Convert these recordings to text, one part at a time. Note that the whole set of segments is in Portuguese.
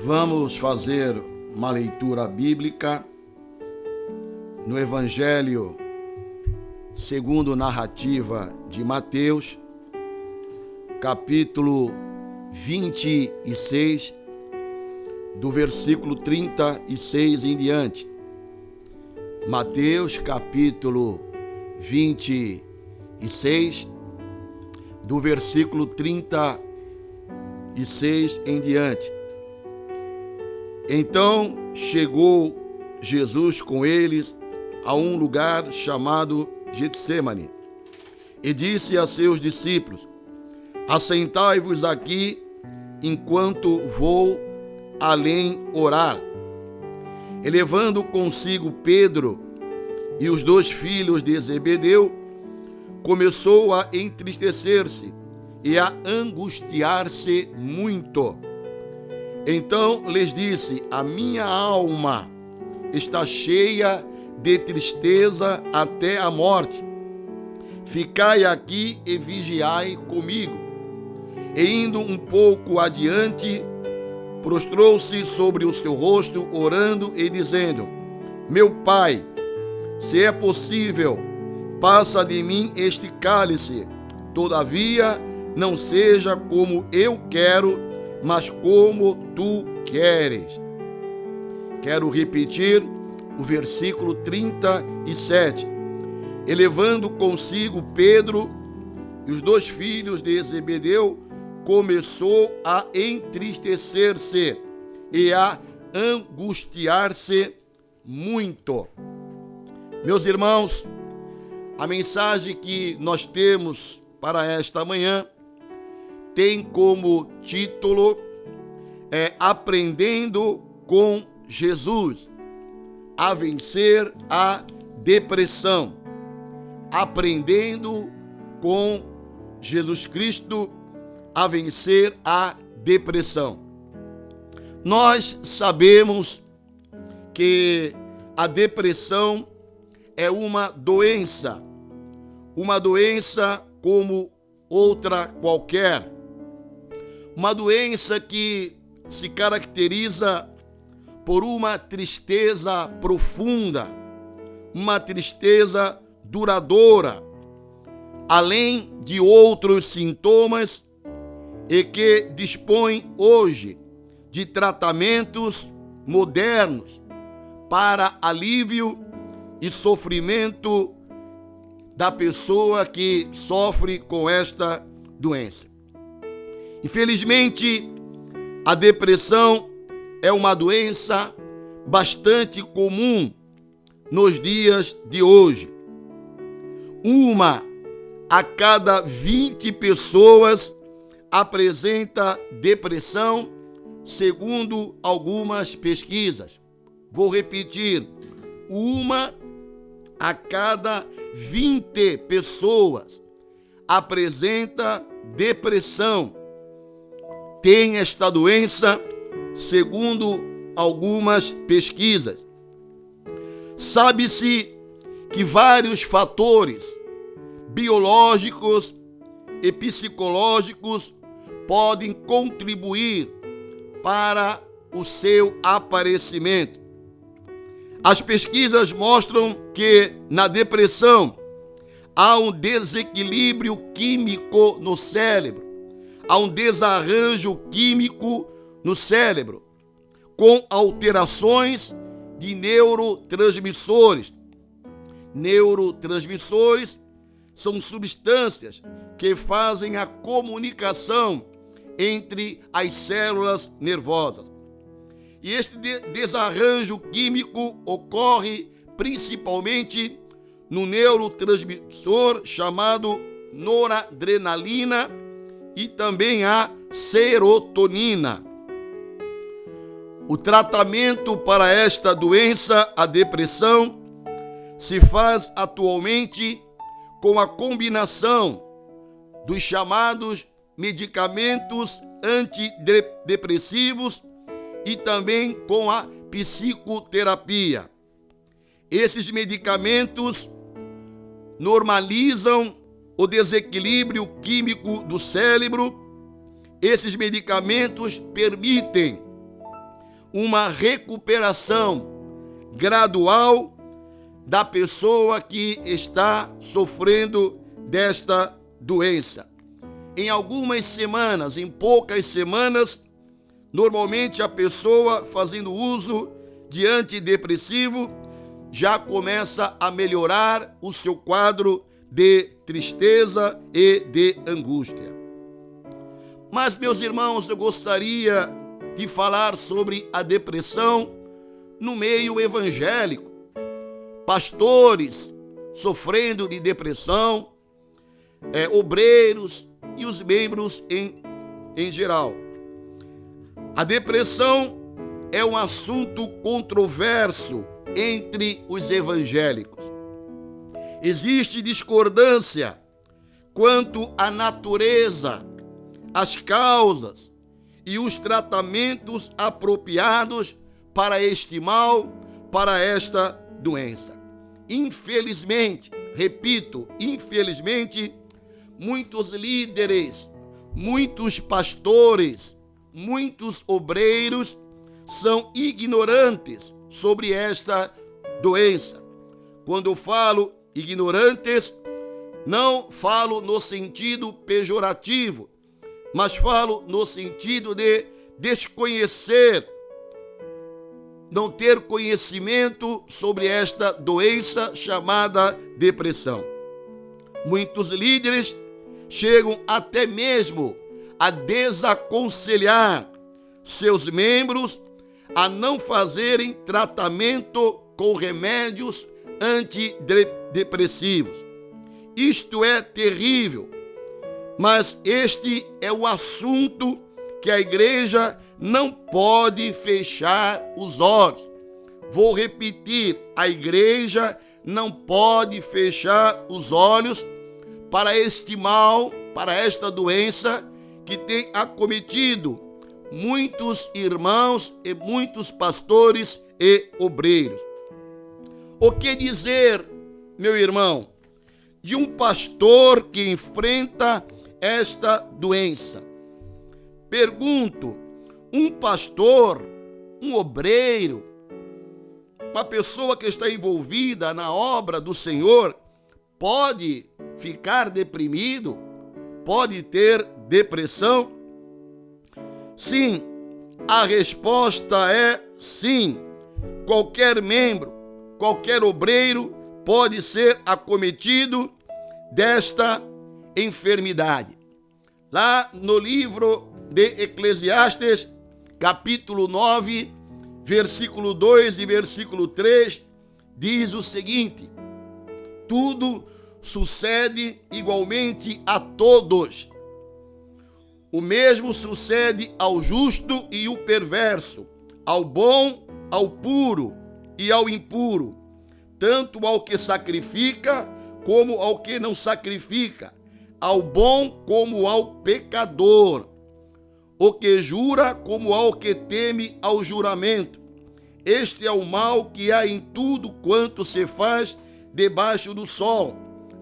Vamos fazer uma leitura bíblica no Evangelho segundo narrativa de Mateus, capítulo 26, do versículo 36 em diante. Mateus, capítulo 26, do versículo 36 em diante. Então chegou Jesus com eles a um lugar chamado Getsêmani e disse a seus discípulos: assentai-vos aqui enquanto vou além orar. E levando consigo Pedro e os dois filhos de Zebedeu, começou a entristecer-se e a angustiar-se muito. Então lhes disse: a minha alma está cheia de tristeza até a morte. Ficai aqui e vigiai comigo. E indo um pouco adiante, prostrou-se sobre o seu rosto, orando e dizendo: meu Pai, se é possível, passa de mim este cálice. Todavia, não seja como eu quero, mas como tu queres. Quero repetir o versículo 37. E levando consigo Pedro e os dois filhos de Zebedeu, começou a entristecer-se e a angustiar-se muito. Meus irmãos, a mensagem que nós temos para esta manhã tem como título Aprendendo com Jesus a vencer a depressão. Aprendendo com Jesus Cristo a vencer a depressão. Nós sabemos que a depressão é uma doença como outra qualquer. Uma doença que se caracteriza por uma tristeza profunda, uma tristeza duradoura, além de outros sintomas, e que dispõe hoje de tratamentos modernos para alívio e sofrimento da pessoa que sofre com esta doença. Infelizmente, a depressão é uma doença bastante comum nos dias de hoje. Uma a cada 20 pessoas apresenta depressão, segundo algumas pesquisas. Vou repetir: uma a cada 20 pessoas apresenta depressão, tem esta doença, segundo algumas pesquisas. Sabe-se que vários fatores biológicos e psicológicos podem contribuir para o seu aparecimento. As pesquisas mostram que na depressão há um desequilíbrio químico no cérebro, há um desarranjo químico no cérebro, com alterações de neurotransmissores. Neurotransmissores são substâncias que fazem a comunicação entre as células nervosas. E este desarranjo químico ocorre principalmente no neurotransmissor chamado noradrenalina e também a serotonina. O tratamento para esta doença, a depressão, se faz atualmente com a combinação dos chamados medicamentos antidepressivos e também com a psicoterapia. Esses medicamentos normalizam o desequilíbrio químico do cérebro. Esses medicamentos permitem uma recuperação gradual da pessoa que está sofrendo desta doença. Em algumas semanas, em poucas semanas, normalmente a pessoa fazendo uso de antidepressivo já começa a melhorar o seu quadro de tristeza e de angústia. Mas, meus irmãos, eu gostaria de falar sobre a depressão no meio evangélico. Pastores sofrendo de depressão, obreiros e os membros em geral. A depressão é um assunto controverso entre os evangélicos. Existe discordância quanto à natureza, as causas e os tratamentos apropriados para este mal, para esta doença. Infelizmente, repito, infelizmente, muitos líderes, muitos pastores, muitos obreiros são ignorantes sobre esta doença. Quando eu falo ignorantes, não falo no sentido pejorativo, mas falo no sentido de desconhecer, não ter conhecimento sobre esta doença chamada depressão. Muitos líderes chegam até mesmo a desaconselhar seus membros a não fazerem tratamento com remédios antidepressivos. Isto é terrível, mas este é o assunto que a igreja não pode fechar os olhos. Vou repetir, a igreja não pode fechar os olhos para este mal, para esta doença que tem acometido muitos irmãos e muitos pastores e obreiros. O que dizer, meu irmão, de um pastor que enfrenta esta doença? Pergunto, um pastor, um obreiro, uma pessoa que está envolvida na obra do Senhor, pode ficar deprimido? Pode ter depressão? Sim, a resposta é sim. Qualquer membro, qualquer obreiro pode ser acometido desta enfermidade. Lá no livro de Eclesiastes, capítulo 9, versículo 2 e versículo 3, diz o seguinte: tudo sucede igualmente a todos. O mesmo sucede ao justo e ao perverso, ao bom, ao puro e ao impuro, tanto ao que sacrifica como ao que não sacrifica, ao bom como ao pecador, o que jura como ao que teme ao juramento. Este é o mal que há em tudo quanto se faz debaixo do sol.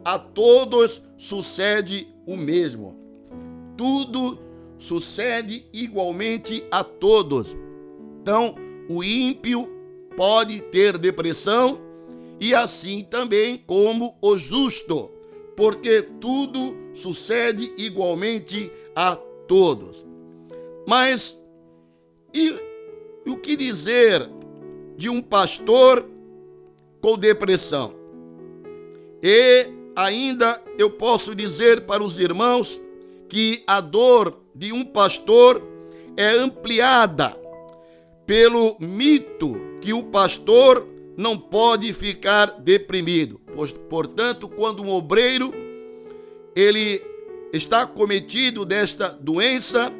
A todos sucede o mesmo. Tudo sucede igualmente a todos. Então, o ímpio pode ter depressão e assim também como o justo, porque tudo sucede igualmente a todos. Mas e o que dizer de um pastor com depressão? E ainda eu posso dizer para os irmãos que a dor de um pastor é ampliada pelo mito que o pastor não pode ficar deprimido. Portanto, quando um obreiro ele está acometido desta doença,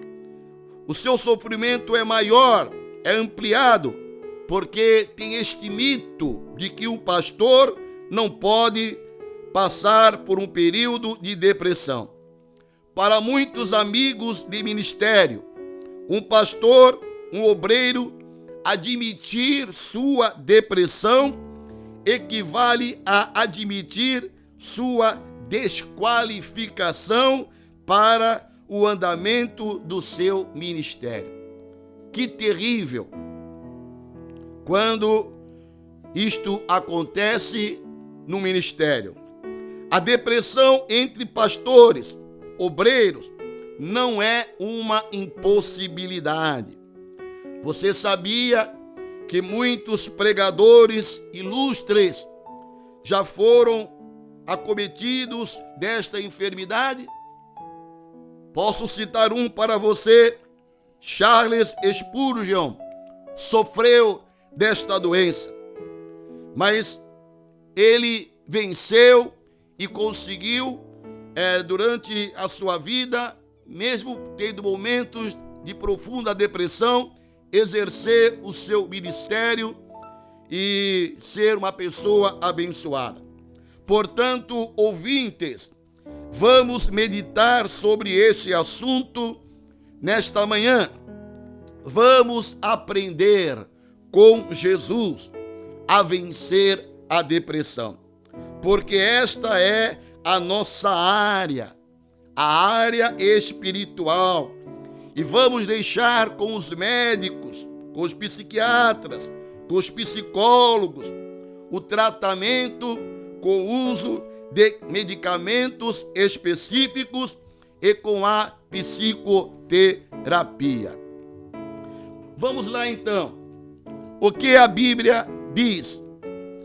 o seu sofrimento é maior, é ampliado, porque tem este mito de que um pastor não pode passar por um período de depressão. Para muitos amigos de ministério, um pastor, um obreiro, admitir sua depressão equivale a admitir sua desqualificação para o andamento do seu ministério. Que terrível! quando isto acontece no ministério. A depressão entre pastores, obreiros, não é uma impossibilidade. Você sabia que muitos pregadores ilustres já foram acometidos desta enfermidade? Posso citar um para você. Charles Spurgeon sofreu desta doença, mas ele venceu e conseguiu, durante a sua vida, mesmo tendo momentos de profunda depressão, exercer o seu ministério e ser uma pessoa abençoada. Portanto, ouvintes, vamos meditar sobre este assunto nesta manhã. Vamos aprender com Jesus a vencer a depressão, porque esta é a nossa área, a área espiritual. E vamos deixar com os médicos, com os psiquiatras, com os psicólogos, o tratamento com o uso de medicamentos específicos e com a psicoterapia. Vamos lá então. O que a Bíblia diz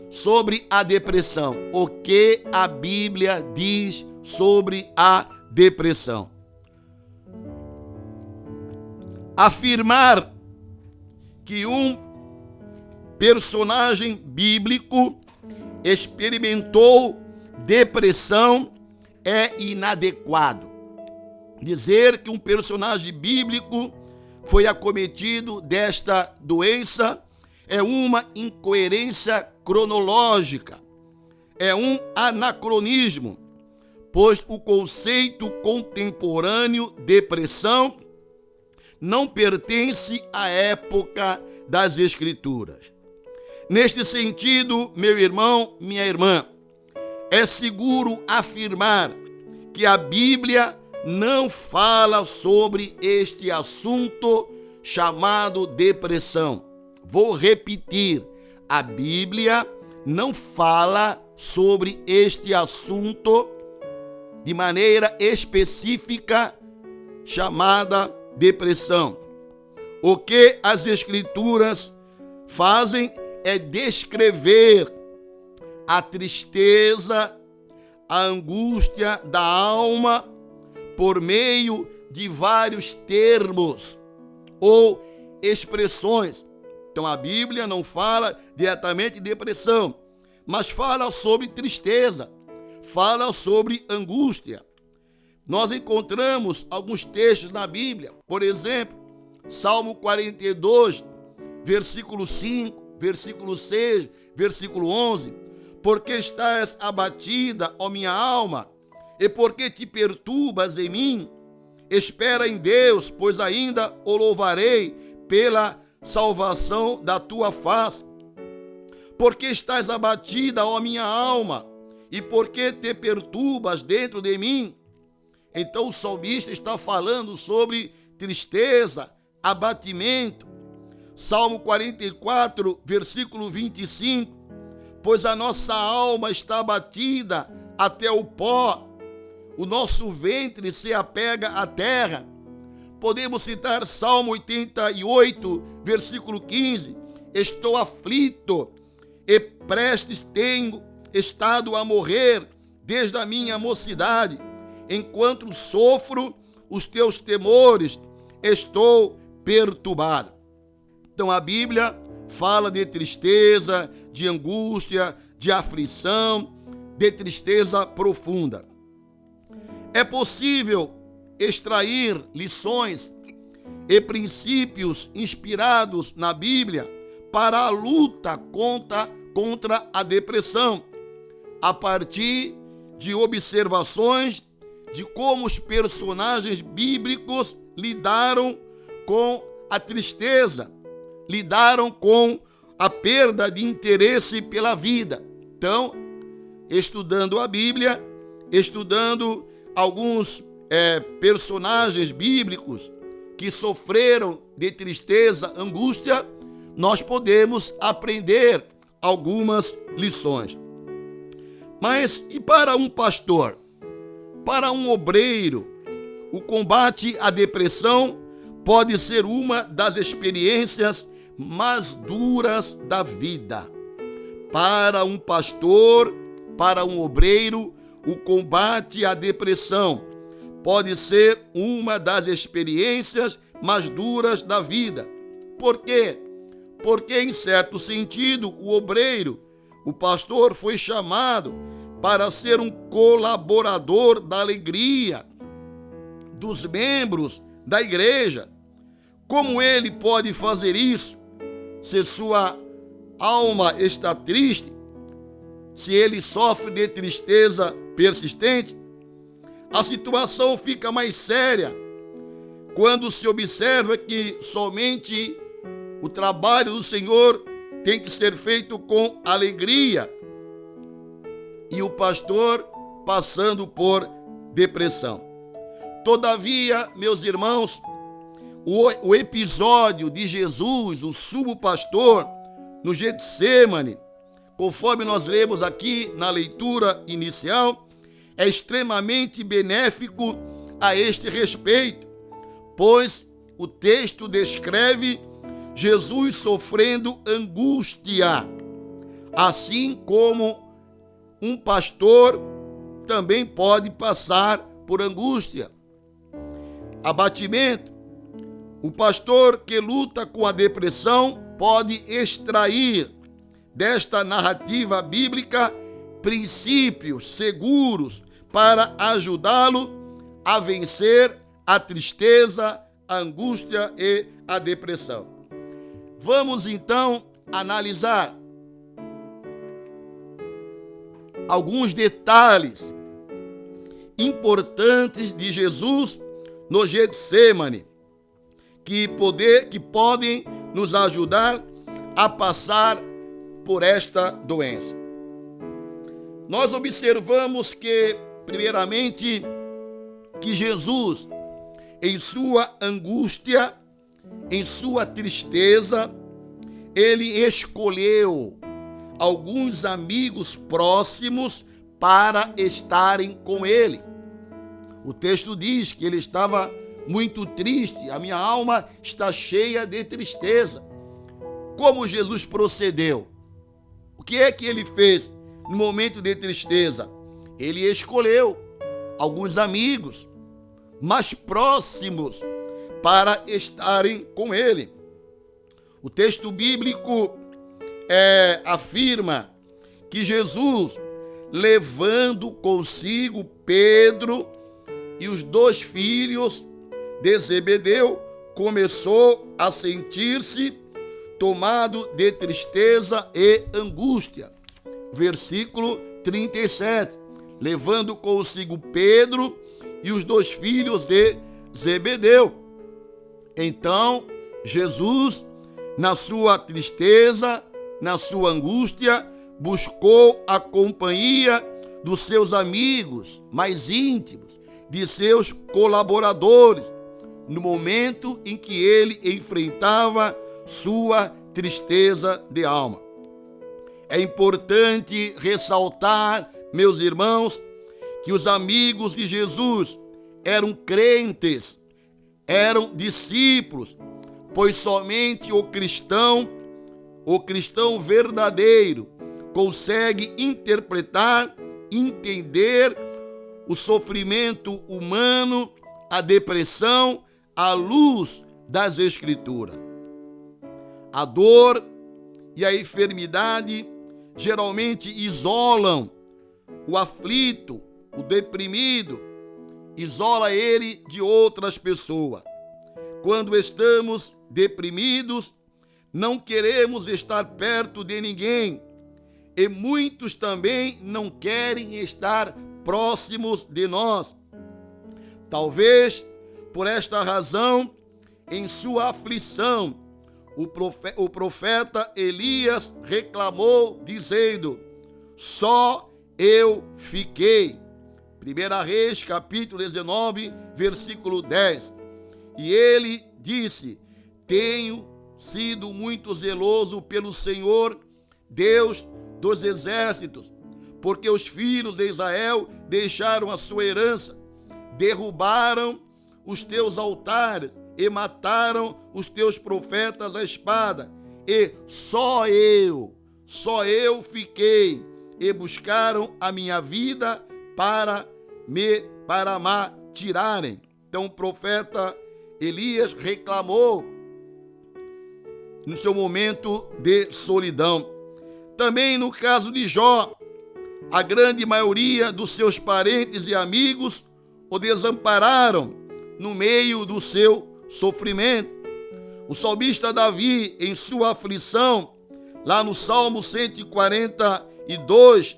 sobre a depressão? O que a Bíblia diz sobre a depressão? Afirmar que um personagem bíblico experimentou depressão é inadequado. Dizer que um personagem bíblico foi acometido desta doença é uma incoerência cronológica, é um anacronismo, pois o conceito contemporâneo depressão não pertence à época das Escrituras. Neste sentido, meu irmão, minha irmã, é seguro afirmar que a Bíblia não fala sobre este assunto chamado depressão. Vou repetir, a Bíblia não fala sobre este assunto de maneira específica chamada depressão. O que as Escrituras fazem é descrever a tristeza, a angústia da alma por meio de vários termos ou expressões. Então a Bíblia não fala diretamente de depressão, mas fala sobre tristeza, fala sobre angústia. Nós encontramos alguns textos na Bíblia, por exemplo, Salmo 42, versículo 5, versículo 6, versículo 11. Porque estás abatida, ó minha alma, e porque te perturbas em mim? Espera em Deus, pois ainda o louvarei pela salvação da tua face. Porque estás abatida, ó minha alma, e porque te perturbas dentro de mim? Então o salmista está falando sobre tristeza, abatimento. Salmo 44, versículo 25. Pois a nossa alma está abatida até o pó, o nosso ventre se apega à terra. Podemos citar Salmo 88, versículo 15. Estou aflito e prestes tenho estado a morrer desde a minha mocidade. Enquanto sofro os teus temores, estou perturbado. Então a Bíblia fala de tristeza, de angústia, de aflição, de tristeza profunda. É possível extrair lições e princípios inspirados na Bíblia para a luta contra a depressão, a partir de observações de como os personagens bíblicos lidaram com a tristeza, lidaram com a perda de interesse pela vida. Então, estudando a Bíblia, estudando alguns personagens bíblicos que sofreram de tristeza, angústia, nós podemos aprender algumas lições. Mas e para um pastor, para um obreiro, o combate à depressão pode ser uma das experiências mais duras da vida. Para um pastor, para um obreiro, o combate à depressão pode ser uma das experiências mais duras da vida. Por quê? Porque, em certo sentido, o obreiro, o pastor, foi chamado para ser um colaborador da alegria dos membros da igreja. Como ele pode fazer isso se sua alma está triste, se ele sofre de tristeza persistente? A situação fica mais séria quando se observa que somente o trabalho do Senhor tem que ser feito com alegria e o pastor passando por depressão. Todavia, meus irmãos, o episódio de Jesus, o sumo pastor, no Getsêmani, conforme nós lemos aqui na leitura inicial, é extremamente benéfico a este respeito, pois o texto descreve Jesus sofrendo angústia, assim como um pastor também pode passar por angústia, abatimento. O pastor que luta com a depressão pode extrair desta narrativa bíblica princípios seguros para ajudá-lo a vencer a tristeza, a angústia e a depressão. Vamos então analisar alguns detalhes importantes de Jesus no Getsêmani, que podem nos ajudar a passar por esta doença. Nós observamos que, primeiramente, que Jesus, em sua angústia, em sua tristeza, ele escolheu alguns amigos próximos para estarem com ele. O texto diz que ele estava muito triste, a minha alma está cheia de tristeza. Como Jesus procedeu? O que é que ele fez no momento de tristeza? Ele escolheu alguns amigos mais próximos para estarem com ele. O texto bíblico afirma que Jesus, levando consigo Pedro e os 2 filhos de Zebedeu, começou a sentir-se tomado de tristeza e angústia. Versículo 37. Levando consigo Pedro e os 2 filhos de Zebedeu. Então, Jesus, na sua tristeza, na sua angústia, buscou a companhia dos seus amigos mais íntimos, de seus colaboradores, no momento em que ele enfrentava sua tristeza de alma. É importante ressaltar, meus irmãos, que os amigos de Jesus eram crentes, eram discípulos, pois somente o cristão verdadeiro, consegue interpretar, entender o sofrimento humano, a depressão, à luz das Escrituras. A dor e a enfermidade geralmente isolam o aflito, o deprimido, isola ele de outras pessoas. Quando estamos deprimidos, não queremos estar perto de ninguém e muitos também não querem estar próximos de nós. Talvez por esta razão, em sua aflição, o profeta Elias reclamou, dizendo: só eu fiquei. 1 Reis, capítulo 19, versículo 10. E ele disse: tenho sido muito zeloso pelo Senhor, Deus dos exércitos, porque os filhos de Israel deixaram a sua herança, derrubaram os teus altares e mataram os teus profetas à espada, e só eu fiquei, e buscaram a minha vida para me tirarem. Então o profeta Elias reclamou no seu momento de solidão. Também no caso de Jó, a grande maioria dos seus parentes e amigos o desampararam no meio do seu sofrimento. O salmista Davi, em sua aflição, lá no Salmo 142,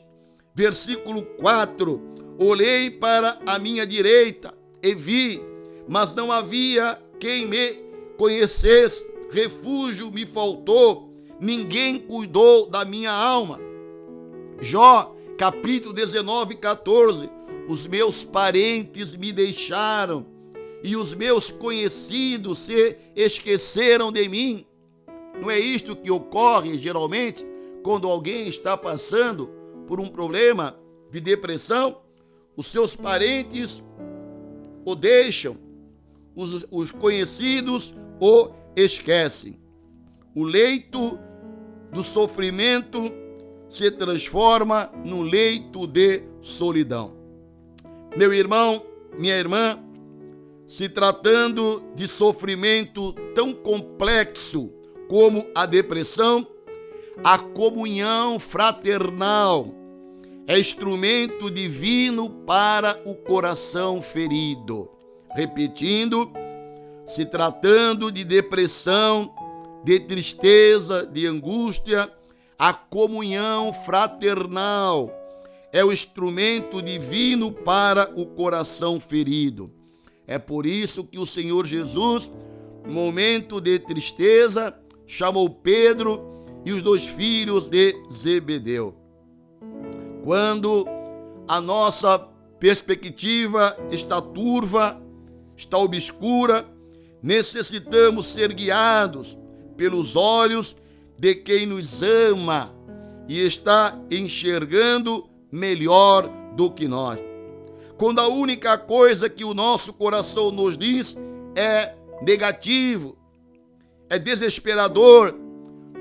versículo 4, olhei para a minha direita e vi, mas não havia quem me conhecesse, refúgio me faltou, ninguém cuidou da minha alma. Jó, capítulo 19, 14, os meus parentes me deixaram e os meus conhecidos se esqueceram de mim. Não é isto que ocorre geralmente quando alguém está passando por um problema de depressão? Os seus parentes o deixam, os conhecidos o esquecem. O leito do sofrimento se transforma num leito de solidão. Meu irmão, minha irmã, se tratando de sofrimento tão complexo como a depressão, a comunhão fraternal é instrumento divino para o coração ferido. Repetindo, se tratando de depressão, de tristeza, de angústia, a comunhão fraternal é o instrumento divino para o coração ferido. É por isso que o Senhor Jesus, no momento de tristeza, chamou Pedro e os 2 filhos de Zebedeu. Quando a nossa perspectiva está turva, está obscura, necessitamos ser guiados pelos olhos de quem nos ama e está enxergando melhor do que nós. Quando a única coisa que o nosso coração nos diz é negativo, é desesperador,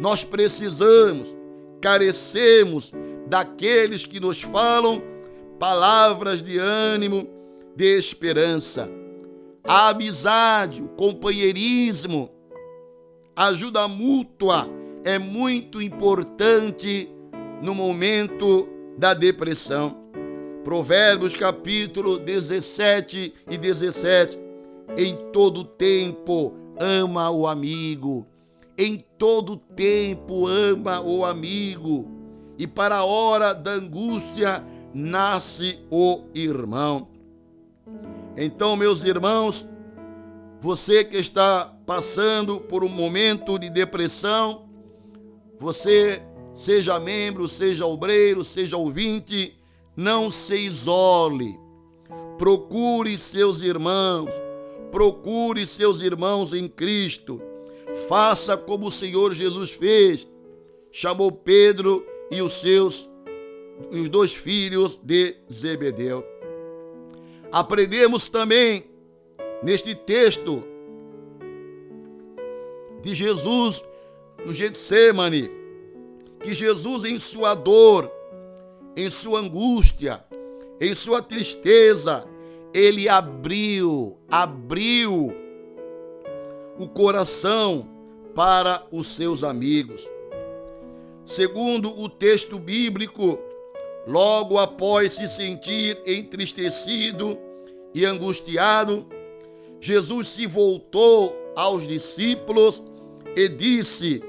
nós precisamos, carecemos daqueles que nos falam palavras de ânimo, de esperança. A amizade, o companheirismo, a ajuda mútua é muito importante no momento da depressão. Provérbios capítulo 17 e 17. Em todo tempo ama o amigo. Em todo tempo ama o amigo. E para a hora da angústia nasce o irmão. Então, meus irmãos, você que está passando por um momento de depressão, você, seja membro, seja obreiro, seja ouvinte, não se isole. Procure seus irmãos em Cristo. Faça como o Senhor Jesus fez. Chamou Pedro e os 2 filhos de Zebedeu. Aprendemos também neste texto de Jesus no Getsêmani, que Jesus, em sua dor, em sua angústia, em sua tristeza, ele abriu o coração para os seus amigos. Segundo o texto bíblico, logo após se sentir entristecido e angustiado, Jesus se voltou aos discípulos e disse,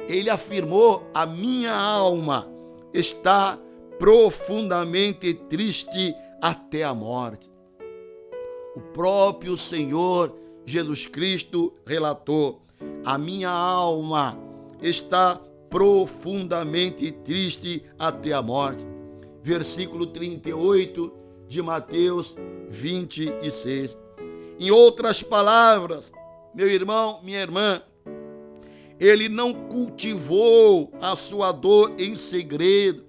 ele afirmou, a minha alma está profundamente triste até a morte. O próprio Senhor Jesus Cristo relatou, a minha alma está profundamente triste até a morte. Versículo 38 de Mateus 26. Em outras palavras, meu irmão, minha irmã, ele não cultivou a sua dor em segredo,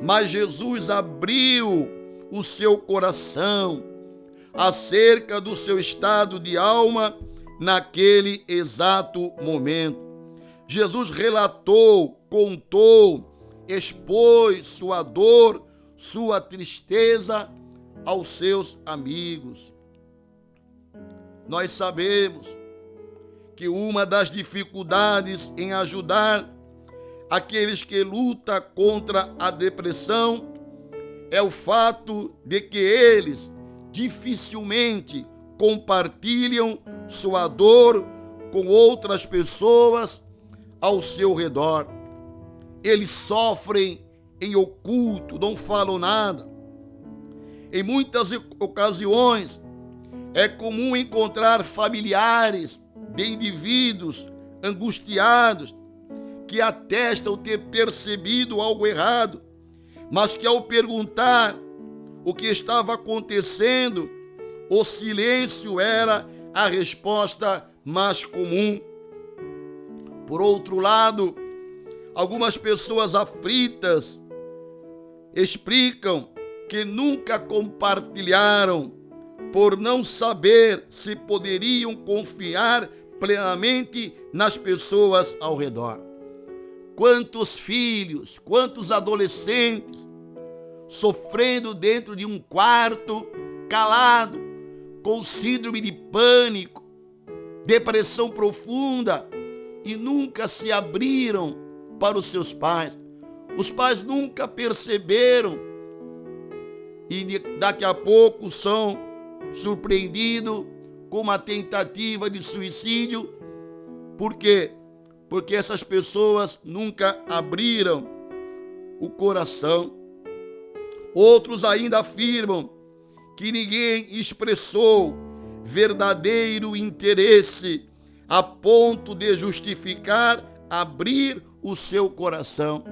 mas Jesus abriu o seu coração acerca do seu estado de alma naquele exato momento. Jesus relatou, contou, expôs sua dor, sua tristeza aos seus amigos. Nós sabemos que uma das dificuldades em ajudar aqueles que lutam contra a depressão é o fato de que eles dificilmente compartilham sua dor com outras pessoas ao seu redor. Eles sofrem em oculto, não falam nada. Em muitas ocasiões, é comum encontrar familiares de indivíduos angustiados que atestam ter percebido algo errado, mas que ao perguntar o que estava acontecendo, o silêncio era a resposta mais comum. Por outro lado, algumas pessoas aflitas explicam que nunca compartilharam por não saber se poderiam confiar plenamente nas pessoas ao redor. Quantos filhos, quantos adolescentes sofrendo dentro de um quarto, calado, com síndrome de pânico, depressão profunda, e nunca se abriram para os seus pais. Os pais nunca perceberam e daqui a pouco são surpreendidos com uma tentativa de suicídio. Por quê? Porque essas pessoas nunca abriram o coração. Outros ainda afirmam que ninguém expressou verdadeiro interesse a ponto de justificar abrir o seu coração.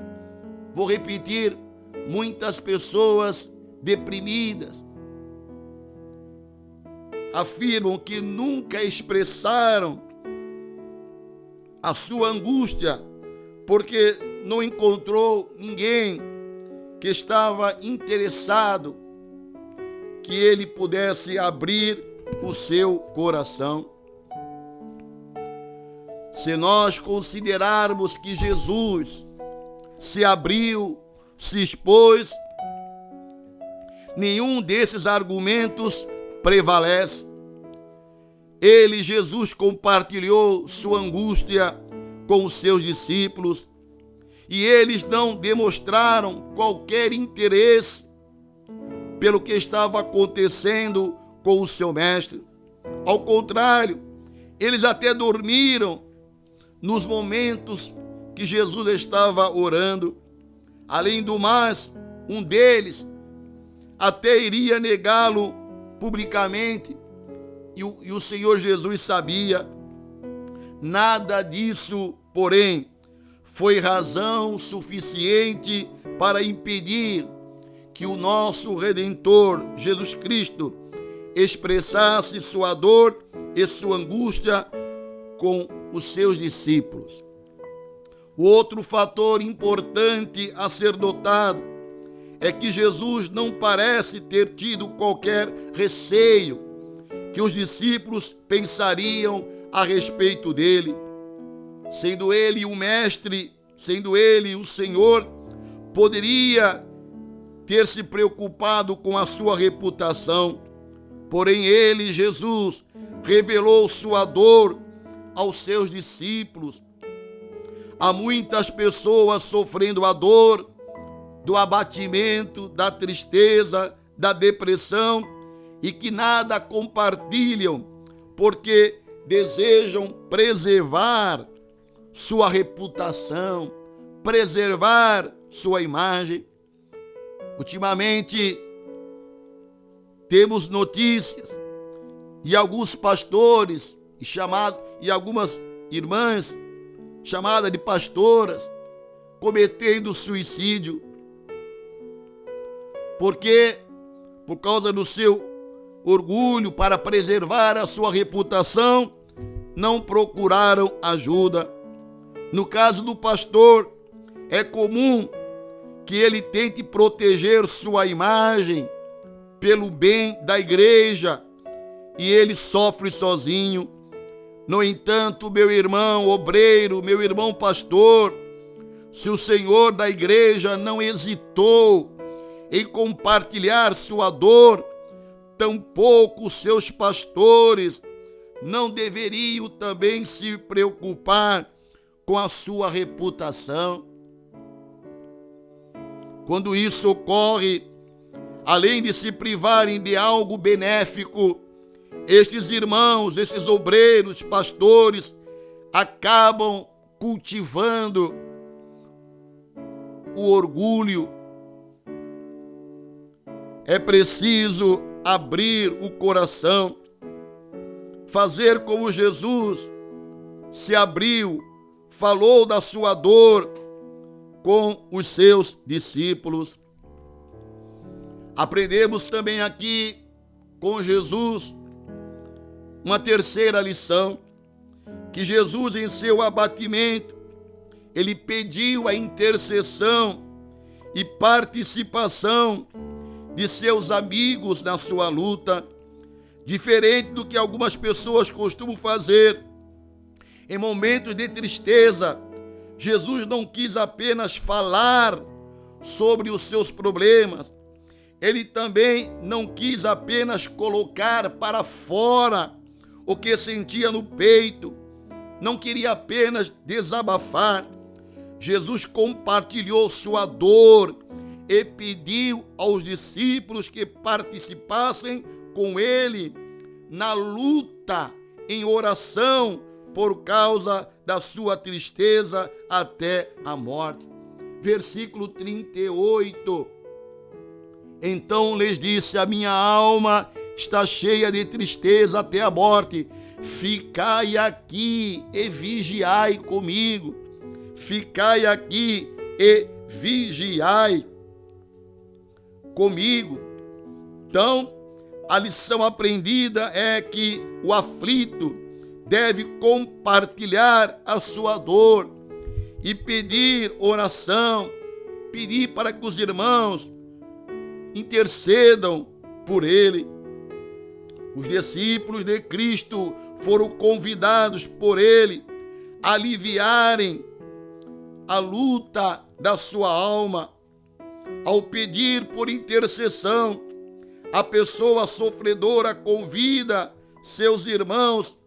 Vou repetir, muitas pessoas deprimidas afirmam que nunca expressaram a sua angústia porque não encontrou ninguém que estava interessado que ele pudesse abrir o seu coração. Se nós considerarmos que Jesus se abriu, se expôs, nenhum desses argumentos prevalece. Ele, Jesus, compartilhou sua angústia com os seus discípulos e eles não demonstraram qualquer interesse pelo que estava acontecendo com o seu mestre. Ao contrário, eles até dormiram nos momentos que Jesus estava orando. Além do mais, um deles até iria negá-lo publicamente, e o Senhor Jesus sabia. Nada disso, porém, foi razão suficiente para impedir que o nosso Redentor, Jesus Cristo, expressasse sua dor e sua angústia com os seus discípulos. O outro fator importante a ser notado é que Jesus não parece ter tido qualquer receio que os discípulos pensariam a respeito dele. Sendo ele o mestre, sendo ele o Senhor, poderia ter se preocupado com a sua reputação. Porém, ele, Jesus, revelou sua dor aos seus discípulos. Há muitas pessoas sofrendo a dor do abatimento, da tristeza, da depressão e que nada compartilham porque desejam preservar sua reputação, preservar sua imagem. Ultimamente, temos notícias de alguns pastores e algumas irmãs chamadas de pastoras cometendo suicídio, porque por causa do seu orgulho, para preservar a sua reputação, não procuraram ajuda. No caso do pastor, é comum que ele tente proteger sua imagem pelo bem da igreja e ele sofre sozinho. No entanto, meu irmão obreiro, meu irmão pastor, se o Senhor da igreja não hesitou em compartilhar sua dor, tampouco seus pastores não deveriam também se preocupar com a sua reputação. Quando isso ocorre, além de se privarem de algo benéfico, estes irmãos, esses obreiros, pastores, acabam cultivando o orgulho. É preciso abrir o coração, fazer como Jesus se abriu, falou da sua dor com os seus discípulos. Aprendemos também aqui com Jesus uma terceira lição, que Jesus, em seu abatimento, ele pediu a intercessão e participação de seus amigos na sua luta, diferente do que algumas pessoas costumam fazer. Em momentos de tristeza, Jesus não quis apenas falar sobre os seus problemas, ele também não quis apenas colocar para fora o que sentia no peito, não queria apenas desabafar. Jesus compartilhou sua dor e pediu aos discípulos que participassem com ele na luta em oração por causa da sua tristeza até a morte. Versículo 38. Então lhes disse: a minha alma está cheia de tristeza até a morte. Ficai aqui e vigiai comigo. Ficai aqui e vigiai comigo. Então, a lição aprendida é que o aflito deve compartilhar a sua dor e pedir oração, pedir para que os irmãos intercedam por ele. Os discípulos de Cristo foram convidados por ele a aliviarem a luta da sua alma. Ao pedir por intercessão, a pessoa sofredora convida seus irmãos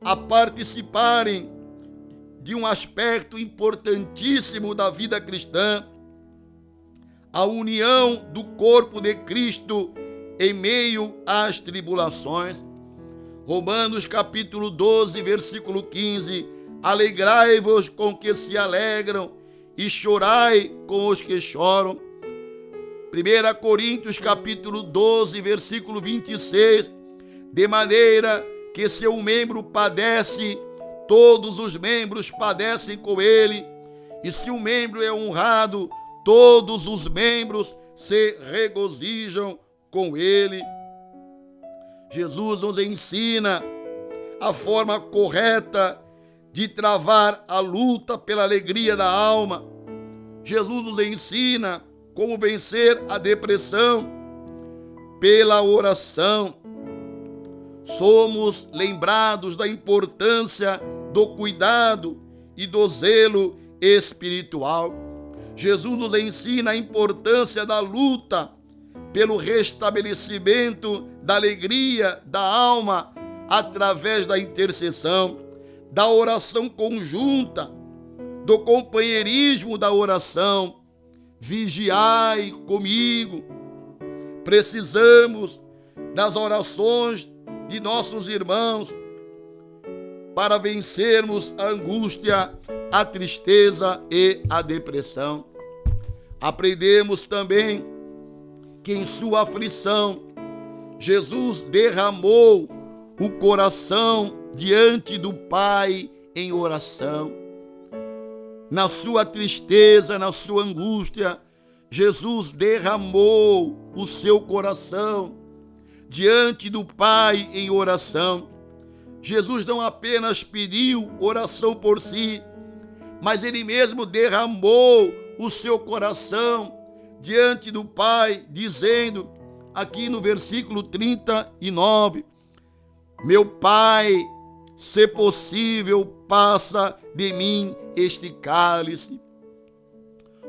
a participarem de um aspecto importantíssimo da vida cristã, a união do corpo de Cristo em meio às tribulações. Romanos capítulo 12, versículo 15: alegrai-vos com que se alegram e chorai com os que choram. 1 Coríntios capítulo 12, versículo 26: de maneira que se um membro padece, todos os membros padecem com ele, e se um membro é honrado, todos os membros se regozijam com ele. Jesus nos ensina a forma correta de travar a luta pela alegria da alma. Jesus nos ensina como vencer a depressão pela oração. Somos lembrados da importância do cuidado e do zelo espiritual. Jesus nos ensina a importância da luta pelo restabelecimento da alegria da alma através da intercessão, da oração conjunta, do companheirismo da oração. Vigiai comigo. Precisamos das orações de nossos irmãos para vencermos a angústia, a tristeza e a depressão. Aprendemos também que em sua aflição, Jesus derramou o coração diante do Pai em oração. Na sua tristeza, na sua angústia, Jesus derramou o seu coração diante do Pai em oração. Jesus não apenas pediu oração por si, mas ele mesmo derramou o seu coração diante do Pai, dizendo, aqui no versículo 39, meu Pai, se possível, passa de mim este cálice.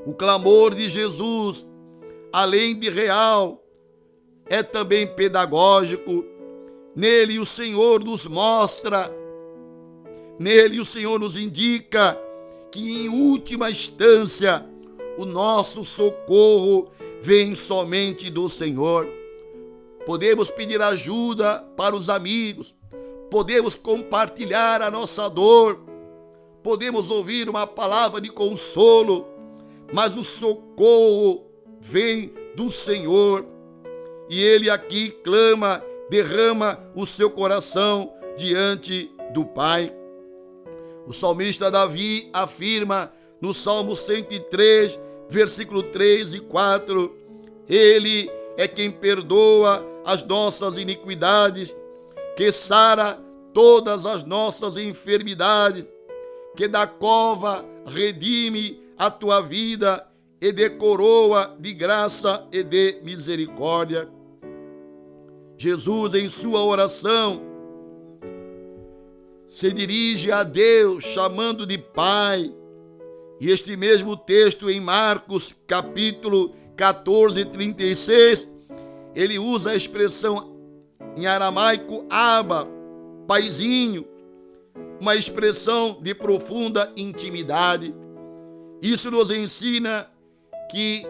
O clamor de Jesus, além de real, é também pedagógico. Nele o Senhor nos mostra, nele o Senhor nos indica que, em última instância, o nosso socorro vem somente do Senhor. Podemos pedir ajuda para os amigos, podemos compartilhar a nossa dor, podemos ouvir uma palavra de consolo, mas o socorro vem do Senhor. E ele aqui clama, derrama o seu coração diante do Pai. O salmista Davi afirma no Salmo 103, versículo 3 e 4, ele é quem perdoa as nossas iniquidades, que sara todas as nossas enfermidades, que da cova redime a tua vida e de coroa de graça e de misericórdia. Jesus, em sua oração, se dirige a Deus chamando de Pai. E este mesmo texto em Marcos, capítulo 14, 36, ele usa a expressão em aramaico Abba, paizinho, uma expressão de profunda intimidade. Isso nos ensina que,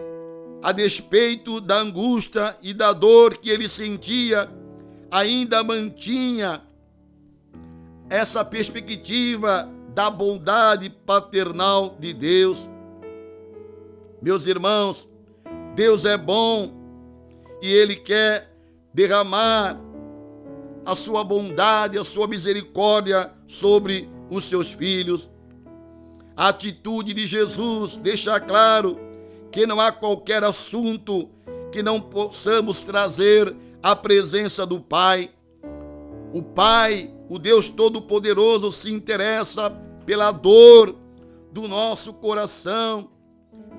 a despeito da angústia e da dor que ele sentia, ainda mantinha essa perspectiva da bondade paternal de Deus. Meus irmãos, Deus é bom e Ele quer derramar a sua bondade, a sua misericórdia sobre os seus filhos. A atitude de Jesus deixa claro que não há qualquer assunto que não possamos trazer à presença do Pai. O Pai, o Deus Todo-Poderoso, se interessa pela dor do nosso coração,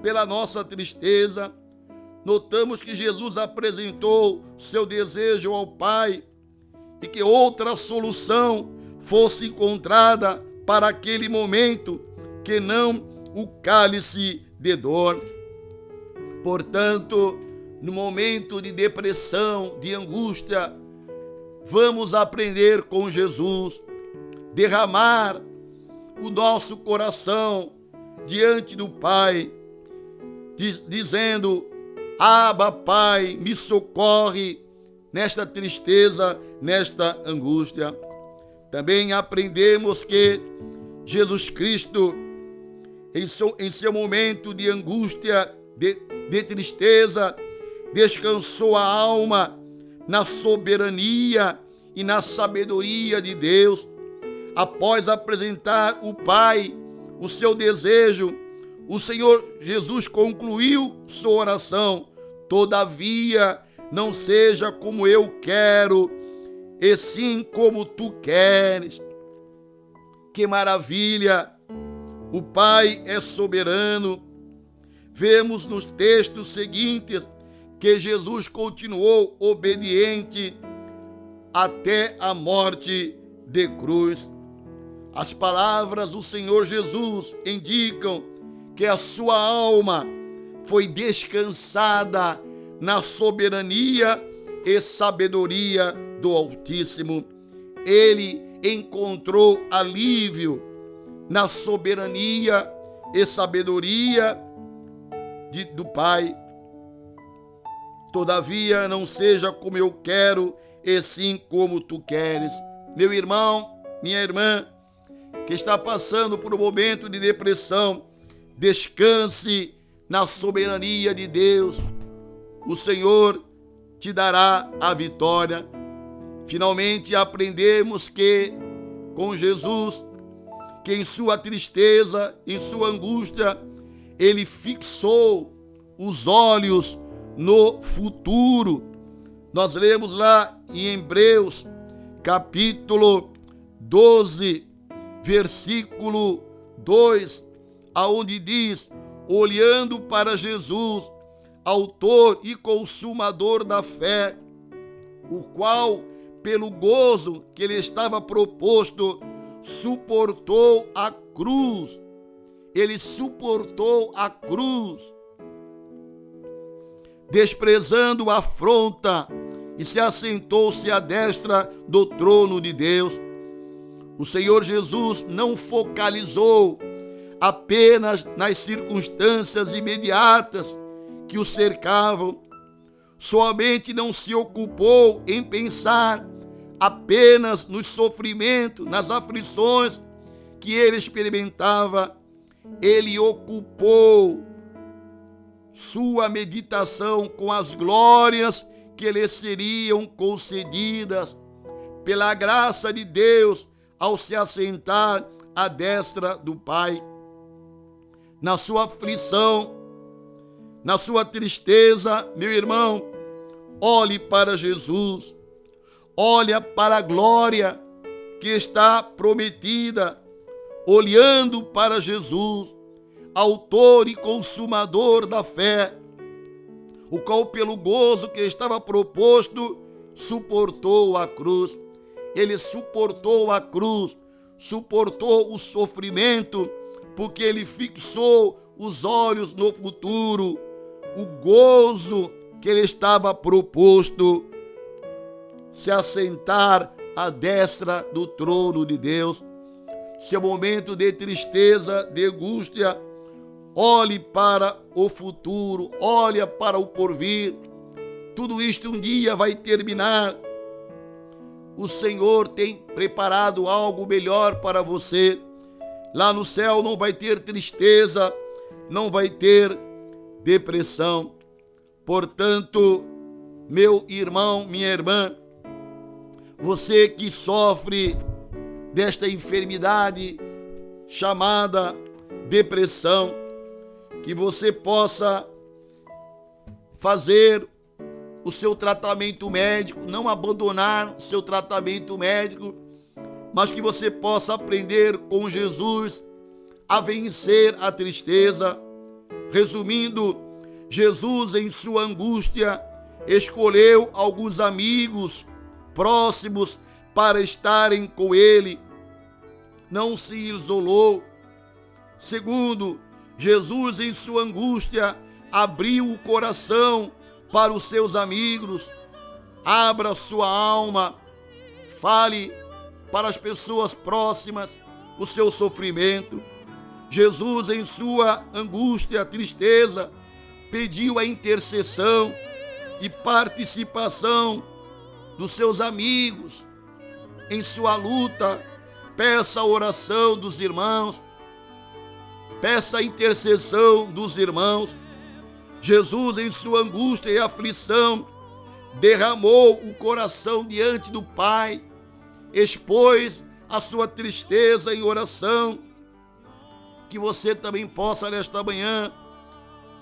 pela nossa tristeza. Notamos que Jesus apresentou seu desejo ao Pai e que outra solução fosse encontrada para aquele momento, que não o cálice de dor. Portanto, no momento de depressão, de angústia, vamos aprender com Jesus, derramar o nosso coração diante do Pai, dizendo, Abba, Pai, me socorre nesta tristeza, nesta angústia. Também aprendemos que Jesus Cristo, em seu momento de angústia, de tristeza, descansou a alma na soberania e na sabedoria de Deus. Após apresentar o Pai o seu desejo, o Senhor Jesus concluiu sua oração: todavia, não seja como eu quero, e sim como tu queres. Que maravilha! O Pai é soberano. Vemos nos textos seguintes que Jesus continuou obediente até a morte de cruz. As palavras do Senhor Jesus indicam que a sua alma foi descansada na soberania e sabedoria do Altíssimo. Ele encontrou alívio na soberania e sabedoria do Pai. Todavia, não seja como eu quero, e sim como tu queres. Meu irmão, minha irmã, que está passando por um momento de depressão, descanse na soberania de Deus. O Senhor te dará a vitória. Finalmente aprendemos que, com Jesus, que em sua tristeza, em sua angústia, ele fixou os olhos no futuro. Nós lemos lá em Hebreus, capítulo 12, versículo 2, aonde diz: olhando para Jesus, autor e consumador da fé, o qual, pelo gozo que lhe estava proposto, suportou a cruz. Ele suportou a cruz, desprezando a afronta, e se assentou-se à destra do trono de Deus. O Senhor Jesus não focalizou apenas nas circunstâncias imediatas que o cercavam, somente não se ocupou em pensar apenas nos sofrimentos, nas aflições que ele experimentava. Ele ocupou sua meditação com as glórias que lhe seriam concedidas pela graça de Deus ao se assentar à destra do Pai. Na sua aflição, na sua tristeza, meu irmão, olhe para Jesus, olha para a glória que está prometida, olhando para Jesus, autor e consumador da fé, o qual pelo gozo que estava proposto, suportou a cruz. Ele suportou a cruz, suportou o sofrimento, porque ele fixou os olhos no futuro, o gozo que ele estava proposto, se assentar à destra do trono de Deus. Seu momento de tristeza, de angústia, olhe para o futuro, olhe para o porvir. Tudo isto um dia vai terminar. O Senhor tem preparado algo melhor para você. Lá no céu não vai ter tristeza, não vai ter depressão. Portanto, meu irmão, minha irmã, você que sofre desta enfermidade chamada depressão, que você possa fazer o seu tratamento médico, não abandonar o seu tratamento médico, mas que você possa aprender com Jesus a vencer a tristeza. Resumindo, Jesus, em sua angústia, escolheu alguns amigos próximos para estarem com ele. Não se isolou. Segundo, Jesus, em sua angústia, abriu o coração para os seus amigos. Abra sua alma, fale para as pessoas próximas o seu sofrimento. Jesus, em sua angústia, tristeza, pediu a intercessão e participação dos seus amigos em sua luta. Peça a oração dos irmãos, peça a intercessão dos irmãos. Jesus, em sua angústia e aflição, derramou o coração diante do Pai, expôs a sua tristeza em oração. Que você também possa, nesta manhã,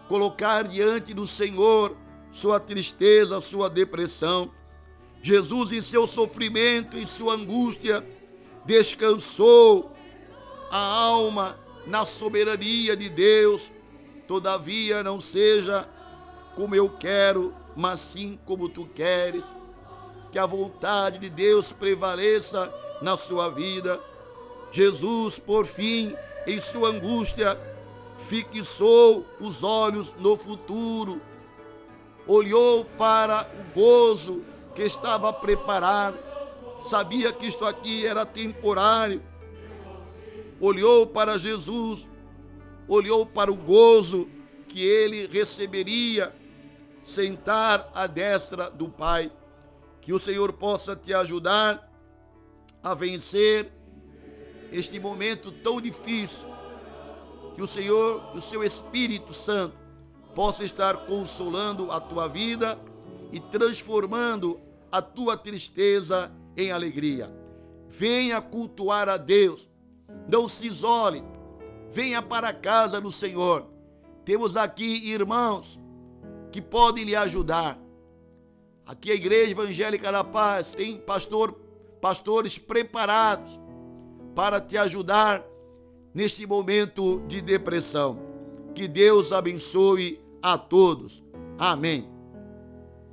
colocar diante do Senhor sua tristeza, sua depressão. Jesus, em seu sofrimento, em sua angústia, descansou a alma na soberania de Deus. Todavia, não seja como eu quero, mas sim como tu queres. Que a vontade de Deus prevaleça na sua vida. Jesus, por fim, em sua angústia, fixou os olhos no futuro, olhou para o gozo que estava preparado, sabia que isto aqui era temporário, olhou para Jesus, olhou para o gozo que ele receberia, sentar à destra do Pai. Que o Senhor possa te ajudar a vencer este momento tão difícil. Que o Senhor, o seu Espírito Santo, possa estar consolando a tua vida e transformando a tua tristeza em alegria. Venha cultuar a Deus, não se isole, venha para a casa do Senhor. Temos aqui irmãos que podem lhe ajudar. Aqui a Igreja Evangélica da Paz tem pastores preparados para te ajudar neste momento de depressão. Que Deus abençoe a todos. Amém.